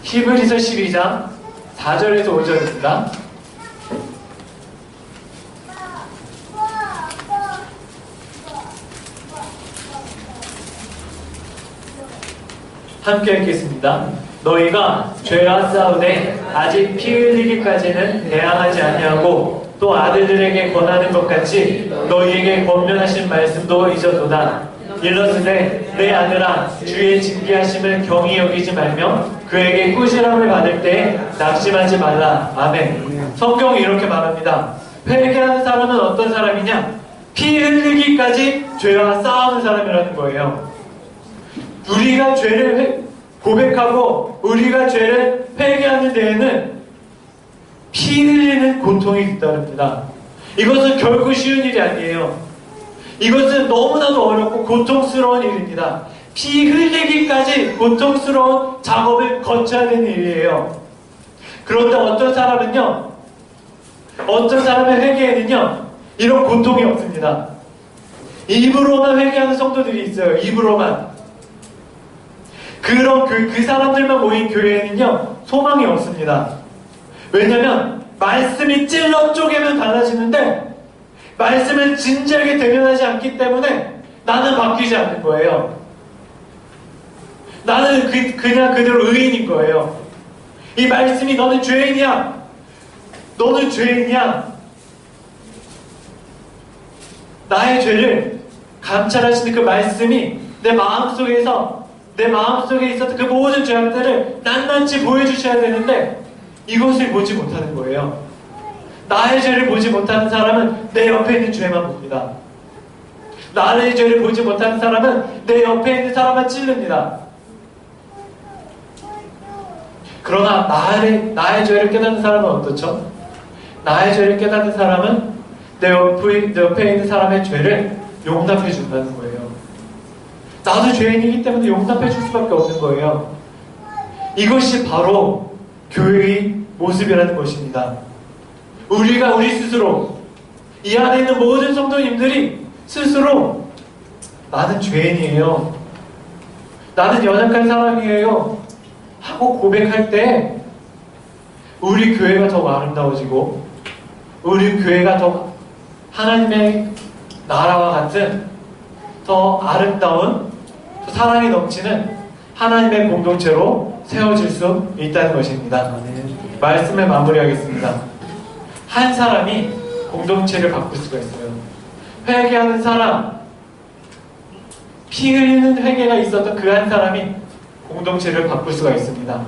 A: 히브리서 12장 4절에서 5절입니다. 함께 읽겠습니다. 너희가 죄와 싸우되 아직 피 흘리기까지는 대항하지 아니하고 또 아들들에게 권하는 것 같이 너희에게 권면하신 말씀도 잊어도다. 일러스되 내 아들아 주의 징계하심을 경히 여기지 말며 그에게 꾸지람을 받을 때 낙심하지 말라. 아멘. 성경이 이렇게 말합니다. 회개하는 사람은 어떤 사람이냐? 피 흘리기까지 죄와 싸우는 사람이라는 거예요. 우리가 죄를 고백하고 우리가 죄를 회개하는 데에는 피 흘리는 고통이 뒤따릅니다. 이것은 결코 쉬운 일이 아니에요. 이것은 너무나도 어렵고 고통스러운 일입니다. 피 흘리기까지 고통스러운 작업을 거쳐야 되는 일이에요. 그런데 어떤 사람은요, 어떤 사람의 회개에는요, 이런 고통이 없습니다. 입으로만 회개하는 성도들이 있어요. 입으로만. 그런 그 사람들만 모인 교회에는요, 소망이 없습니다. 왜냐면 말씀이 찔러 쪼개면 달라지는데 말씀을 진지하게 대면하지 않기 때문에 나는 바뀌지 않는 거예요. 나는 그냥 그대로 의인인 거예요. 이 말씀이 너는 죄인이야. 너는 죄인이야. 나의 죄를 감찰하시는 그 말씀이 내 마음속에 있었던 그 모든 죄악들을 낱낱이 보여주셔야 되는데 이것을 보지 못하는 거예요. 나의 죄를 보지 못하는 사람은 내 옆에 있는 죄만 봅니다. 나의 죄를 보지 못하는 사람은 내 옆에 있는 사람만 찌릅니다. 그러나 나의 죄를 깨닫는 사람은 어떻죠? 나의 죄를 깨닫는 사람은 내 옆에 있는 사람의 죄를 용납해 준다는 거예요. 나도 죄인이기 때문에 용납해 줄 수밖에 없는 거예요. 이것이 바로 교회의 모습이라는 것입니다. 우리가 우리 스스로, 이 안에 있는 모든 성도님들이 스스로 나는 죄인이에요. 나는 연약한 사람이에요. 하고 고백할 때 우리 교회가 더 아름다워지고 우리 교회가 더 하나님의 나라와 같은 더 아름다운 사랑이 넘치는 하나님의 공동체로 세워질 수 있다는 것입니다. 말씀을 마무리하겠습니다. 한 사람이 공동체를 바꿀 수가 있어요. 회개하는 사람, 피 흘리는 회개가 있었던 그 한 사람이 공동체를 바꿀 수가 있습니다.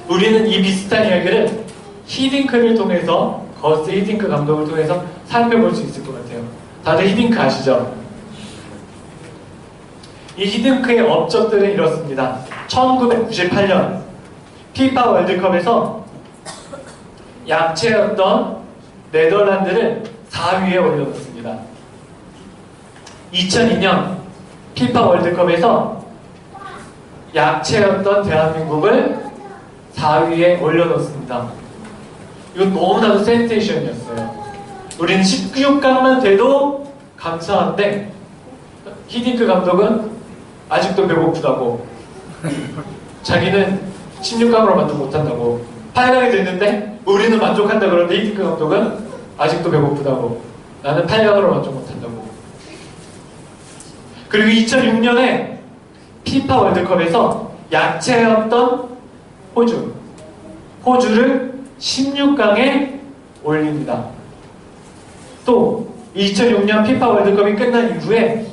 A: 우리는 이 비슷한 이야기를 히딩크를 통해서, 거스 히딩크 감독을 통해서 살펴볼 수 있을 것 같아요. 다들 히딩크 아시죠? 이 히딩크의 업적들은 이렇습니다. 1998년 피파 월드컵에서 약체였던 네덜란드를 4위에 올려놓습니다. 2002년 피파 월드컵에서 약체였던 대한민국을 4위에 올려놓습니다. 이건 너무나도 센세이션이었어요. 우리는 16강만 돼도 감사한데 히딩크 감독은 아직도 배고프다고, 자기는 16강으로 만족 못한다고, 8강이 됐는데 우리는 만족한다 그러는데 히딩크 감독은 아직도 배고프다고, 나는 8강으로 만족 못한다고. 그리고 2006년에 피파 월드컵에서 약체였던 호주를 16강에 올립니다. 또 2006년 피파 월드컵이 끝난 이후에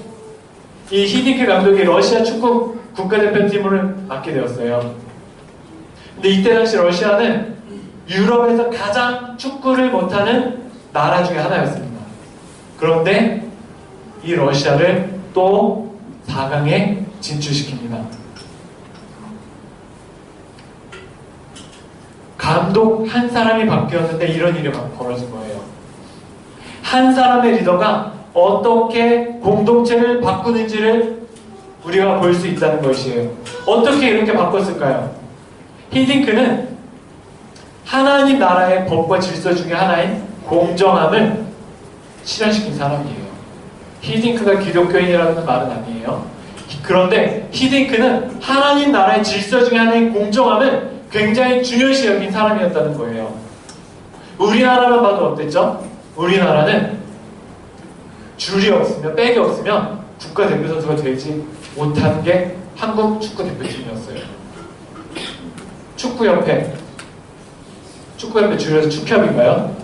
A: 이 히딩크 감독이 러시아 축구 국가대표팀을 맡게 되었어요. 근데 이때 당시 러시아는 유럽에서 가장 축구를 못하는 나라 중에 하나였습니다. 그런데 이 러시아를 또 4강에 진출시킵니다. 감독 한 사람이 바뀌었는데 이런 일이 벌어진 거예요. 한 사람의 리더가 어떻게 공동체를 바꾸는지를 우리가 볼 수 있다는 것이에요. 어떻게 이렇게 바꿨을까요? 히딩크는 하나님 나라의 법과 질서 중에 하나인 공정함을 실현시킨 사람이에요. 히딩크가 기독교인이라는 말은 아니에요. 그런데 히딩크는 하나님 나라의 질서 중에 하나인 공정함을 굉장히 중요시 여긴 사람이었다는 거예요. 우리나라만 봐도 어땠죠? 우리나라는 줄이 없으면, 백이 없으면 국가대표 선수가 되지 못하는 게 한국 축구 대표팀이었어요. 축구협회 줄여서 축협인가요?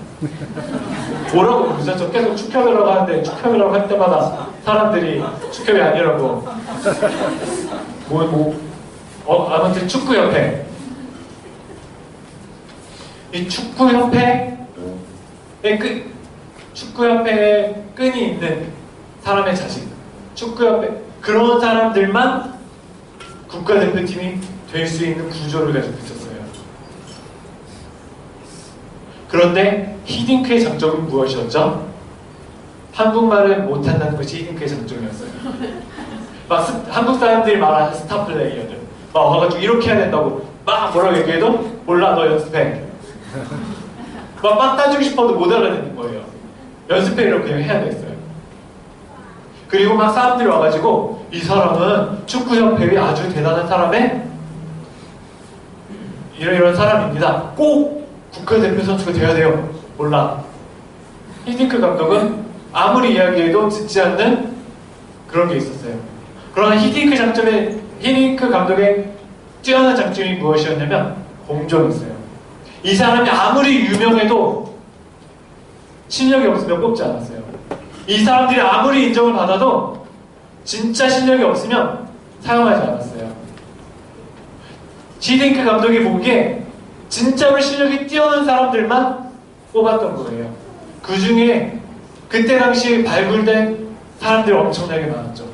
A: 뭐라고 부르죠? 저 계속 축협이라고 하는데 축협이라고 할 때마다 사람들이 축협이 아니라고 아무튼 축구협회. 이 축구협회의 끈이 있는 사람의 자식, 축구협회, 그런 사람들만 국가대표팀이 될 수 있는 구조를 가지고 있었어요. 그런데 히딩크의 장점은 무엇이었죠? 한국말을 못한다는 것이 히딩크의 장점이었어요. 한국 사람들이 말하는 스타 플레이어들 막 와가지고 이렇게 해야 된다고 막 뭐라고 얘기해도 몰라, 너 연습해. 막 따주고 싶어도 못 알아듣는 거예요. 연습해, 이렇게 해야 됐어요. 그리고 막 사람들이 와가지고 이 사람은 축구협회의 아주 대단한 사람의 이런 사람입니다. 꼭 국가대표 선수가 돼야 돼요. 몰라. 히딩크 감독은 아무리 이야기해도 듣지 않는 그런 게 있었어요. 그러나 히딩크 감독의 뛰어난 장점이 무엇이었냐면 공정했어요. 이 사람이 아무리 유명해도 실력이 없으면 뽑지 않았어요. 이 사람들이 아무리 인정을 받아도 진짜 실력이 없으면 사용하지 않았어요. 히딩크 감독이 보기에 진짜로 실력이 뛰어난 사람들만 뽑았던 거예요. 그 중에 그때 당시 발굴된 사람들이 엄청나게 많았죠.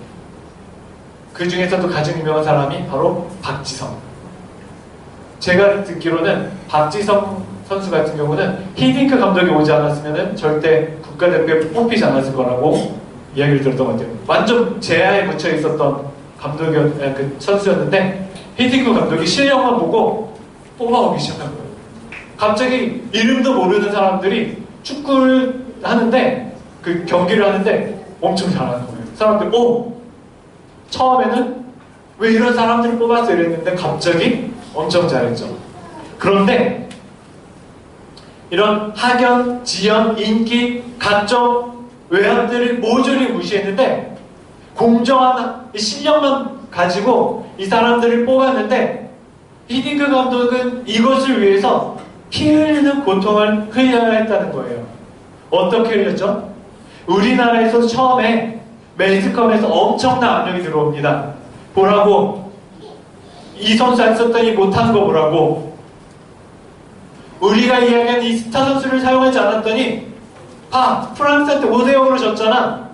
A: 그 중에서도 가장 유명한 사람이 바로 박지성. 제가 듣기로는 박지성 선수 같은 경우는 히딩크 감독이 오지 않았으면 절대 국가대표에 뽑히지 않았을 거라고 이야기를 들었던 것 같아요. 완전 제야에 묻혀 있었던 그 선수였는데 히딩크 감독이 실력만 보고 뽑아오기 시작한 거예요. 갑자기 이름도 모르는 사람들이 축구를 하는데, 그 경기를 하는데 엄청 잘하는 거예요. 사람들이 처음에는 왜 이런 사람들을 뽑았어 이랬는데 갑자기 엄청 잘했죠. 그런데 이런 학연, 지연, 인기, 가점, 외압들을 모조리 무시했는데 공정한 실력만 가지고 이 사람들을 뽑았는데 히딩크 감독은 이것을 위해서 피 흘리는 고통을 흘려야 했다는 거예요. 어떻게 흘렸죠? 우리나라에서 처음에 매스컴에서 엄청난 압력이 들어옵니다. 보라고, 이 선수 안 썼더니 못한 거 보라고, 우리가 이야기한 이 스타 선수를 사용하지 않았더니 프랑스한테 5대0으로 졌잖아.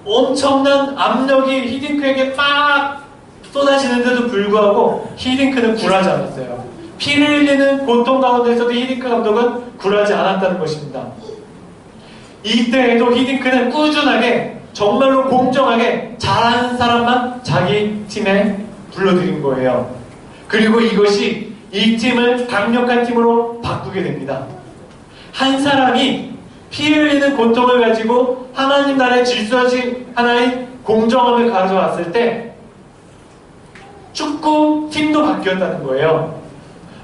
A: 엄청난 압력이 히딩크에게 막 쏟아지는데도 불구하고 히딩크는 굴하지 않았어요. 피를 흘리는 고통 가운데서도 히딩크 감독은 굴하지 않았다는 것입니다. 이때에도 히딩크는 꾸준하게, 정말로 공정하게 잘하는 사람만 자기 팀에 불러들인 거예요. 그리고 이것이 이 팀을 강력한 팀으로 바꾸게 됩니다. 한 사람이 피 흘리는 고통을 가지고 하나님 나라의 질서지 하나의 공정함을 가져왔을 때 축구 팀도 바뀌었다는 거예요.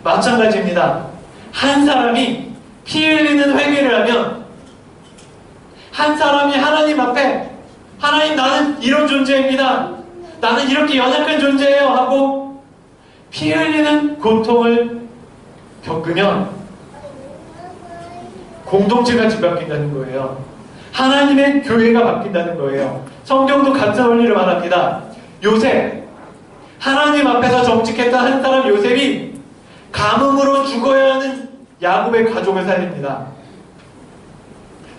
A: 마찬가지입니다. 한 사람이 피 흘리는 회개를 하면, 한 사람이 하나님 앞에 하나님, 나는 이런 존재입니다, 나는 이렇게 연약한 존재예요 하고 피 흘리는 고통을 겪으면 공동체가 뒤바뀐다는 거예요. 하나님의 교회가 바뀐다는 거예요. 성경도 같은 원리를 말합니다. 요셉, 하나님 앞에서 정직했던 한 사람 요셉이 가뭄으로 죽어야 하는 야곱의 가족을 살립니다.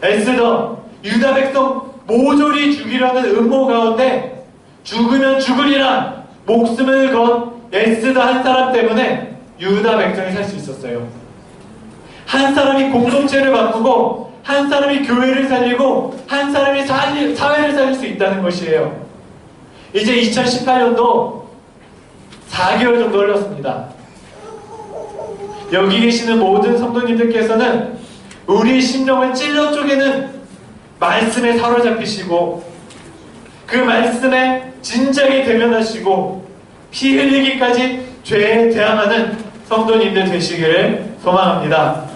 A: 에스더, 유다 백성 모조리 죽이려는 음모 가운데 죽으면 죽으리라 목숨을 건 에스더 한 사람 때문에 유다 백성이 살 수 있었어요. 한 사람이 공동체를 바꾸고, 한 사람이 교회를 살리고, 한 사람이 사회를 살릴 수 있다는 것이에요. 이제 2018년도 4개월 정도 흘렀습니다. 여기 계시는 모든 성도님들께서는 우리 심령을 찔러 쪼개는 말씀에 사로잡히시고, 그 말씀에 진작에 대면하시고 피 흘리기까지 죄에 대항하는 성도님들 되시기를 소망합니다.